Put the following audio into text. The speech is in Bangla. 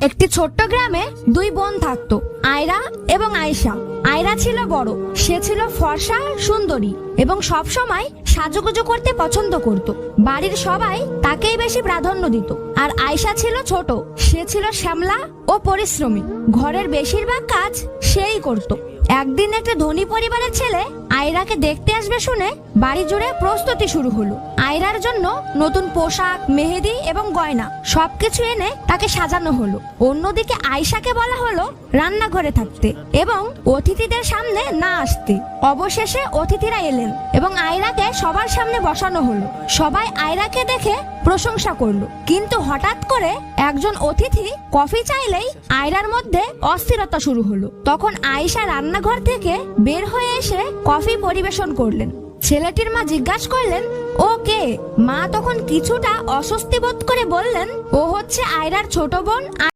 একটি ছোট্ট গ্রামে দুই বোন থাকতো, আয়রা এবং আয়শা। আয়রা ছিল বড়, সে ছিল ফর্সা সুন্দরী এবং সব সময় সাজুগুজু করতে পছন্দ করত। বাড়ির সবাই তাকেই বেশি প্রাধান্য দিত। আর আয়শা ছিল ছোট, সে ছিল শ্যামলা ও পরিশ্রমী, ঘরের বেশিরভাগ কাজ সেই করত। একদিন একটা ধনী পরিবারের ছেলে আয়রাকে দেখতে আসবে শুনে বাড়ি জুড়ে প্রস্তুতি শুরু হলো। আয়রার জন্য নতুন পোশাক, মেহেদি এবং গয়না সবকিছু এনে তাকে সাজানো হলো। অন্যদিকে আয়শাকে বলা হলো রান্নাঘরে থাকতে এবং অতিথিদের সামনে না আসতে। অবশেষে অতিথিরা এলেন এবং আয়রাকে সবার সামনে বসানো হলো। সবাই আয়রাকে দেখে প্রশংসা করলো, কিন্তু হঠাৎ করে একজন অতিথি কফি চাইলেই আয়রার মধ্যে অস্থিরতা শুরু হলো। তখন আয়শা রান্নাঘর থেকে বের হয়ে এসে কফি পরিবেশন করলেন। ছেলেটির মা জিজ্ঞাসা করলেন, ও কে? মা তখন কিছুটা অস্বস্তি বোধ করে বললেন, ও হচ্ছে আয়রার ছোট বোন